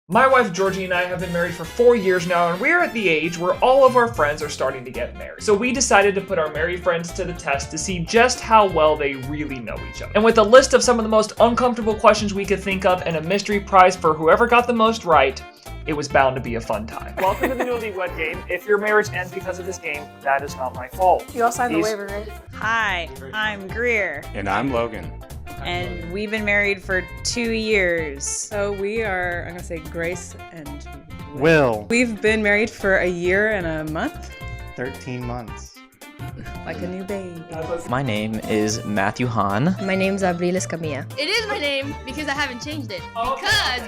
My wife Georgie and I have been married for 4 years now, and we're at the age where all of our friends are starting to get married. So we decided to put our married friends to the test to see just how well they really know each other. And with a list of some of the most uncomfortable questions we could think of and a mystery prize for whoever got the most right, it was bound to be a fun time. Welcome to the Newlywed Game. If your marriage ends because of this game, that is not my fault. You all signed the waiver, right? Hi, I'm Greer. And I'm Logan. And we've been married for 2 years. So we are, I'm gonna say Grace and Will. We've been married for a year and a month, 13 months. like a new baby. My name is Matthew Hahn. My name's Abril Escamilla. It is my name because I haven't changed it.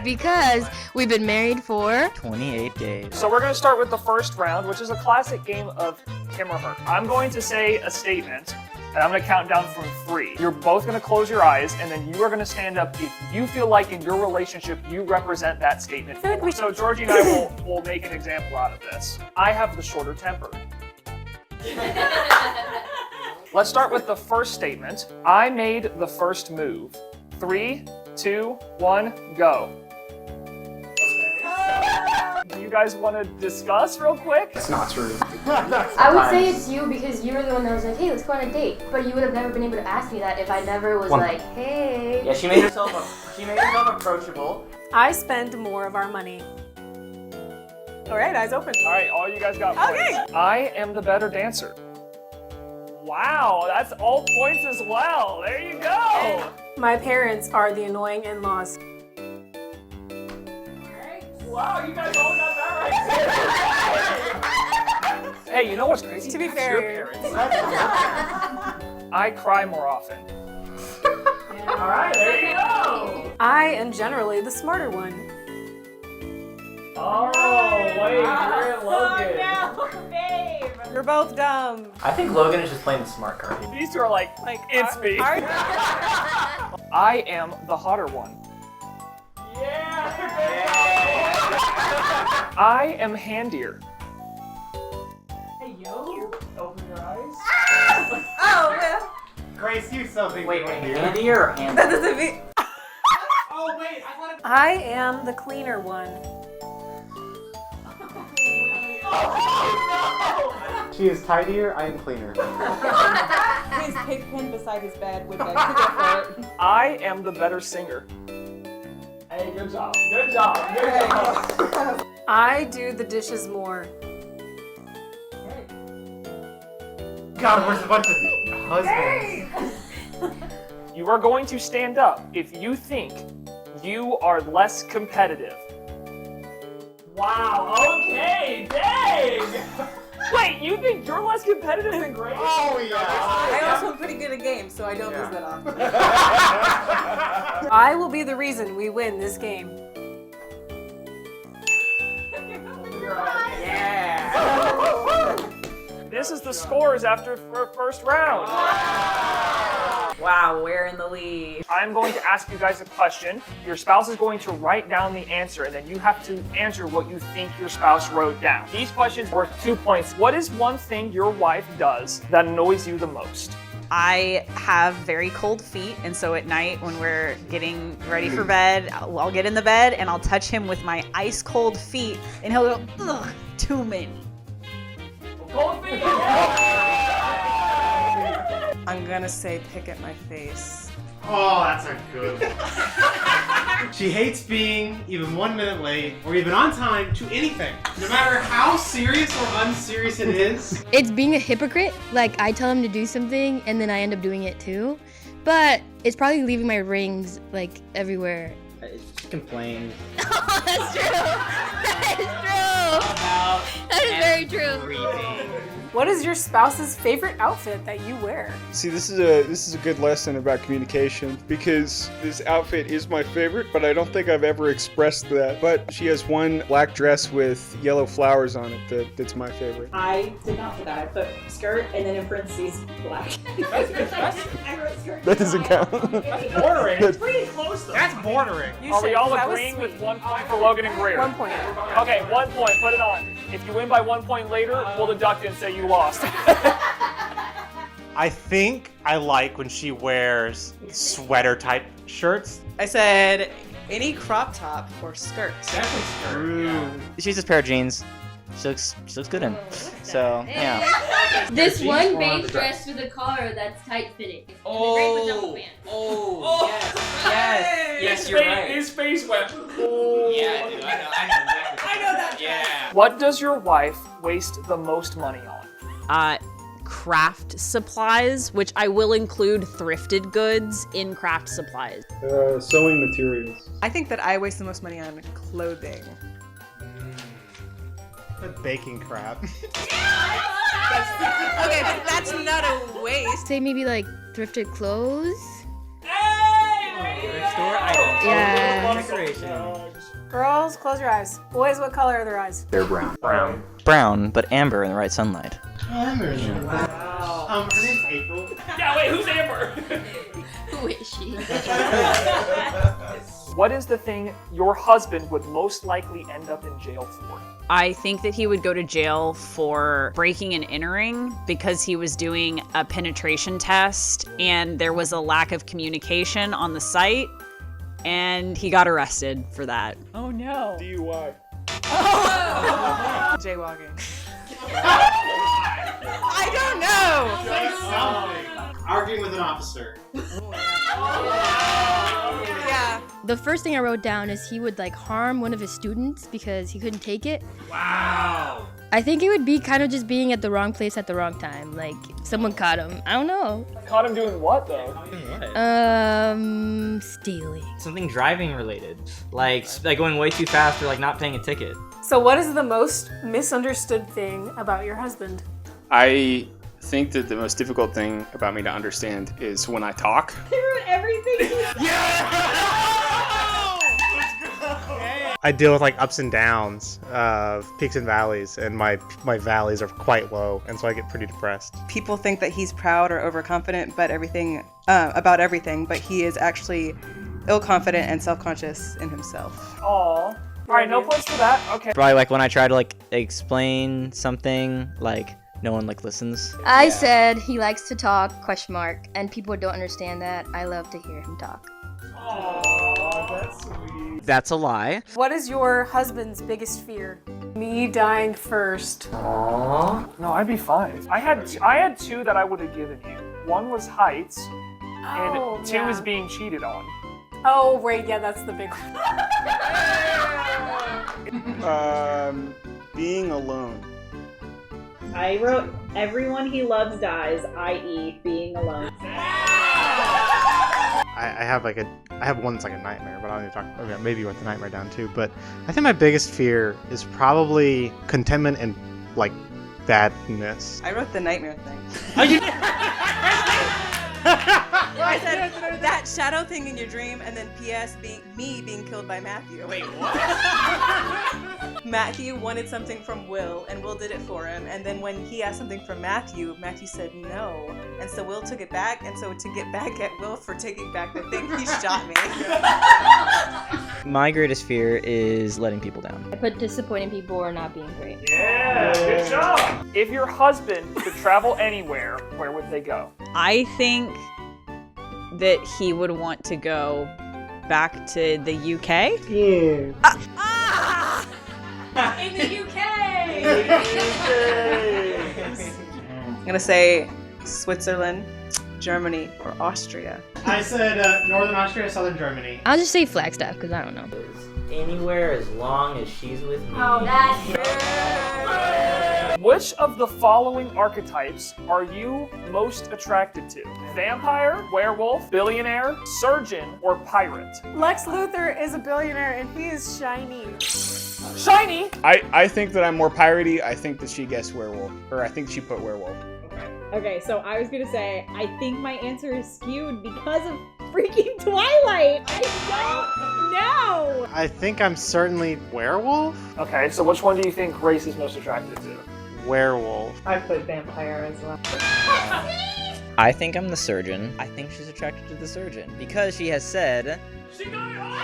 Because we've been married for 28 days. So we're going to start with the first round, which is a classic game of him or her. I'm going to say a statement, and I'm going to count down from 3. You're both going to close your eyes, and then you are going to stand up if you feel like in your relationship you represent that statement. So Georgie and I will make an example out of this. I have the shorter temper. Let's start with the first statement. I made the first move. 3, 2, 1, go. Do you guys want to discuss real quick? It's not true. I would say it's you because you were the one that was like, hey, let's go on a date. But you would have never been able to ask me that if I never was like, hey. Yeah, she made herself approachable. I spend more of our money. All right, eyes open. All right, all you guys got points. Okay. I am the better dancer. Wow, that's all points as well. There you go. My parents are the annoying in-laws. Wow, you guys all got that right. Hey, you know what's crazy? To be That's fair. your parents. I cry more often. All right, there you go. I am generally the smarter one. Oh, wait, you're Logan. You're both dumb. I think Logan is just playing the smart card. These two are like it's me. I am the hotter one. Yeah. I am handier. Hey, yo. Open your eyes. Oh, man. Grace, you something. Wait, handier or handier? That doesn't mean. Oh, wait, I want to. I am the cleaner one. She is tidier, I am cleaner. His pen beside his bed would beg to differ. I am the better singer. Hey, good job. Good job. Good job. I do the dishes more. God, where's a bunch of husbands? You are going to stand up if you think you are less competitive. Wow, okay, dang! Wait, you think you're less competitive than Grace? Oh, yeah. I also am pretty good at games, so I don't lose that often. I will be the reason we win this game. Yeah! This is the scores after first round. Wow, we're in the lead. I'm going to ask you guys a question. Your spouse is going to write down the answer, and then you have to answer what you think your spouse wrote down. These questions worth 2 points. What is one thing your wife does that annoys you the most? I have very cold feet, and so at night when we're getting ready for bed, I'll get in the bed and I'll touch him with my ice cold feet, and he'll go, ugh, too many. Cold feet! I'm gonna say pick at my face. Oh, that's a good one. She hates being even 1 minute late or even on time to anything. No matter how serious or unserious it is. It's being a hypocrite. Like, I tell him to do something and then I end up doing it too. But it's probably leaving my rings, like, everywhere. She complained. Oh, that's true. That is true. That is very true. What is your spouse's favorite outfit that you wear? See, this is a good lesson about communication because this outfit is my favorite, but I don't think I've ever expressed that. But she has one black dress with yellow flowers on it that's my favorite. I did not put that. I put skirt and then in parentheses black. I wrote skirt. That doesn't count. Bordering. It's pretty close though. That's bordering. Are we all agreeing with 1 point for Logan and Greer? 1 point. Okay, 1 point. Put it on. If you win by 1 point later, we'll deduct it and say you lost. I think I like when she wears sweater type shirts. I said Any crop top or skirt. Definitely skirt. Yeah. She's just a pair of jeans. She looks good in. So yeah. This one beige dress with a collar that's tight fitting. Oh, yes, you're right. His face went. Yeah, dude, I know exactly. I know that. Yeah. What does your wife waste the most money on? Craft supplies, which I will include thrifted goods in craft supplies. Sewing materials. I think that I waste the most money on clothing. Baking crap. Okay, but that's not a waste. Say maybe like thrifted clothes. Thrift store items. Yeah. Decoration. Girls, close your eyes. Boys, what color are their eyes? They're brown. Brown, but amber in the right sunlight. Wow. Her name's April. Yeah, wait, who's Amber? Who is she? What is the thing your husband would most likely end up in jail for? I think that he would go to jail for breaking and entering because he was doing a penetration test and there was a lack of communication on the site and he got arrested for that. Oh no. DUI. Jaywalking. I don't know. Say something. Arguing with an officer. Yeah. The first thing I wrote down is he would like harm one of his students because he couldn't take it. Wow. I think it would be kind of just being at the wrong place at the wrong time. Like someone caught him. I don't know. Caught him doing what though? Stealing. Something driving related, like going way too fast or like not paying a ticket. So what is the most misunderstood thing about your husband? I think that the most difficult thing about me to understand is when I talk. Everything. I deal with like ups and downs, peaks and valleys, and my valleys are quite low, and so I get pretty depressed. People think that he's proud or overconfident, but about everything, but he is actually ill-confident and self-conscious in himself. Aw. All right, no points for that. Okay. Probably like when I try to like explain something, like no one like listens. I said he likes to talk, ? And people don't understand that. I love to hear him talk. Aw, that's sweet. That's a lie. What is your husband's biggest fear? Me dying first. Aww. No, I'd be fine. I had two that I would have given you. One was heights, and two is being cheated on. Oh, right, yeah, that's the big one. Being alone. I wrote, everyone he loves dies, i.e. being alone. I have one that's like a nightmare, but I don't need to talk. Okay, maybe you went the nightmare down too. But I think my biggest fear is probably contentment and like badness. I wrote the nightmare thing. Oh, you I said that shadow thing in your dream, and then P.S. being killed by Matthew. Wait, what? Matthew wanted something from Will, and Will did it for him. And then when he asked something from Matthew said no. And so Will took it back, and so to get back at Will for taking back the thing, he shot me. My greatest fear is letting people down. I put disappointing people or not being great. Yeah, good job. If your husband could travel anywhere, where would they go? I think that he would want to go back to the UK. Yeah. In the UK. I'm gonna say Switzerland, Germany, or Austria. I said Northern Austria, Southern Germany. I'll just say Flagstaff because I don't know. Anywhere as long as she's with me. Oh, that's Which of the following archetypes are you most attracted to? Vampire, werewolf, billionaire, surgeon, or pirate? Lex Luthor is a billionaire and he is shiny. Shiny! I think that I'm more piratey. I think that she guessed werewolf. Or I think she put werewolf. Okay, so I was gonna say, I think my answer is skewed because of freaking Twilight. I don't know. I think I'm certainly werewolf. Okay, so which one do you think Grace is most attracted to? Werewolf. I put vampire as well. I think I'm the surgeon. I think she's attracted to the surgeon because she has said. She got it all!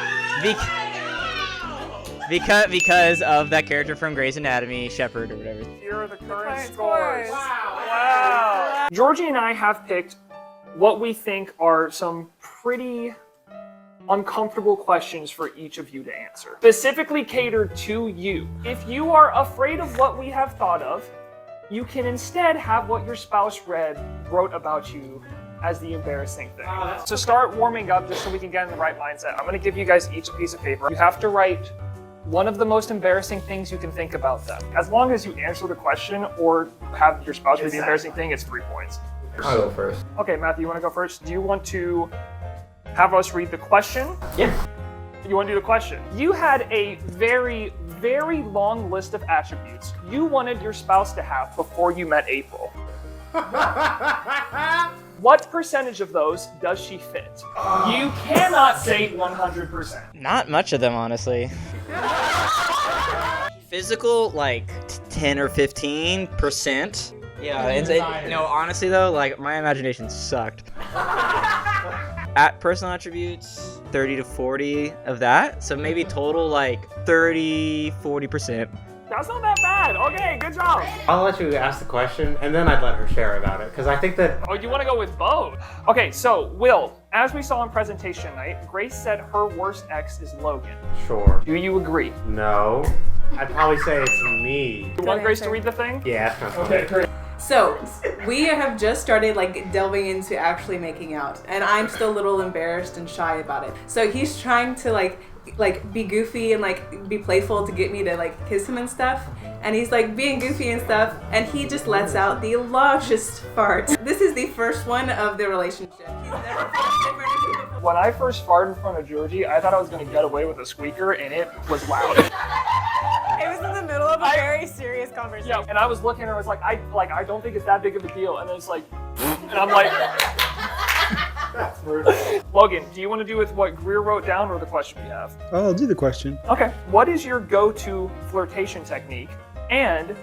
Because of that character from Grey's Anatomy, Shepard or whatever. Here are the current scores. Wow. Georgie and I have picked what we think are some pretty uncomfortable questions for each of you to answer, specifically catered to you. If you are afraid of what we have thought of, you can instead have what your spouse wrote about you as the embarrassing thing. So start warming up just so we can get in the right mindset. I'm gonna give you guys each a piece of paper. You have to write one of the most embarrassing things you can think about them. As long as you answer the question or have your spouse read the embarrassing thing, it's 3 points. I'll go first. Okay, Matthew, you wanna go first? Do you want to have us read the question? Yeah. You want to do the question? You had a very, very long list of attributes you wanted your spouse to have before you met April. What percentage of those does she fit? You cannot say 100%. Not much of them, honestly. Physical, like 10 or 15%. Yeah, honestly though, like my imagination sucked. At personal attributes, 30 to 40 of that. So maybe total like 40%. That's not that bad. Okay, good job. I'll let you ask the question, and then I'd let her share about it, because I think that... Oh, you want to go with both? Okay, so, Will, as we saw in presentation night, Grace said her worst ex is Logan. Sure. Do you agree? No. I'd probably say it's me. You want Grace to read the thing? Yeah, that's kind of Okay, great. So, we have just started like delving into actually making out, and I'm still a little embarrassed and shy about it. So he's trying to like be goofy and like be playful to get me to like kiss him and stuff, and he's like being goofy and stuff, and he just lets out the largest fart. This is the first one of the relationship. He's never farted for anything before. When I first farted in front of Georgie, I thought I was going to get away with a squeaker, and it was loud. It was in the middle of a very serious conversation. Yeah, and I was looking at her, I was like, I don't think it's that big of a deal, and then it's like, and I'm like, that's rude. Logan, do you want to do with what Greer wrote down or the question we have? Oh, I'll do the question. Okay. What is your go-to flirtation technique? And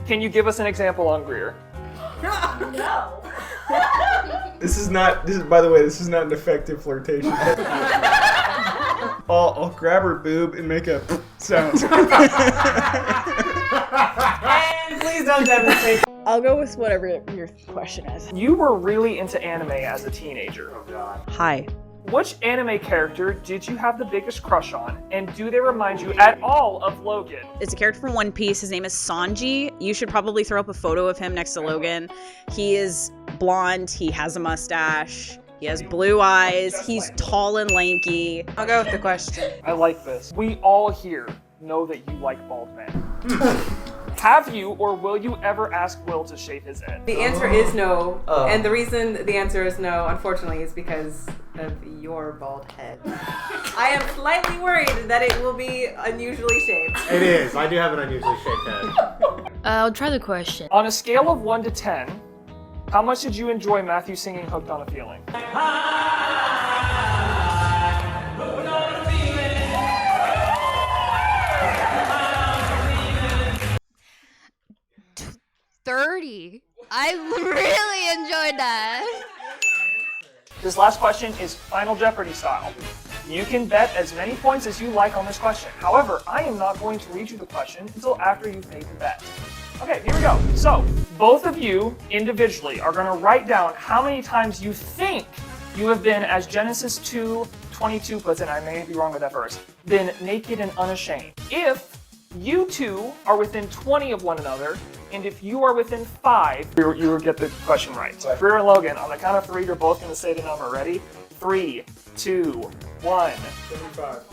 can you give us an example on Greer? No. By the way, this is not an effective flirtation. I'll grab her boob and make a sound. And please don't demonstrate. I'll go with whatever your question is. You were really into anime as a teenager. Oh, God. Hi. Which anime character did you have the biggest crush on? And do they remind you at all of Logan? It's a character from One Piece. His name is Sanji. You should probably throw up a photo of him next to Logan. He is blonde. He has a mustache. He has blue eyes. He's tall and lanky. I'll go with the question. I like this. We all here know that you like bald men. Have you or will you ever ask Will to shave his head? The answer is no, and the reason the answer is no, unfortunately, is because of your bald head. I am slightly worried that it will be unusually shaped. It is. I do have an unusually shaped head. I'll try the question. On a scale of 1 to 10, how much did you enjoy Matthew singing Hooked on a Feeling? 30. I really enjoyed that. This last question is Final Jeopardy style. You can bet as many points as you like on this question. However, I am not going to read you the question until after you've made the bet. Okay, here we go. So, both of you individually are going to write down how many times you think you have been, as Genesis 2:22 puts it, I may be wrong with that verse, been naked and unashamed. If you two are within 20 of one another, and if you are within 5, you will get the question right. So, Greer and Logan, on the count of 3, you're both going to say the number. Ready? 3, 2, 1. 75.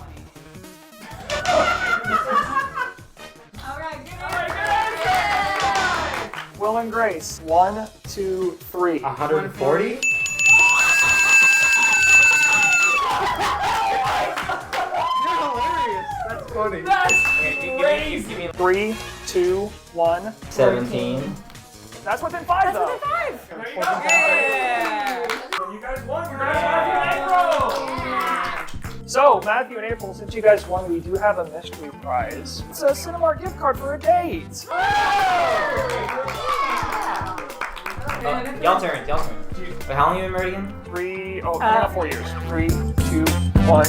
Will and Grace. 1, 2, 3. 140? You're hilarious. That's funny. Crazy. 3, 2, 1. 17. That's within 5, though. That's within 5. There you go. Yeah. So you guys won. Congrats, Matthew and April. So, Matthew and April, since you guys won, we do have a mystery prize. It's a Cinemark gift card for a date. Y'all turn. Wait, how long have you been married again? 4 years. 3, 2, 1.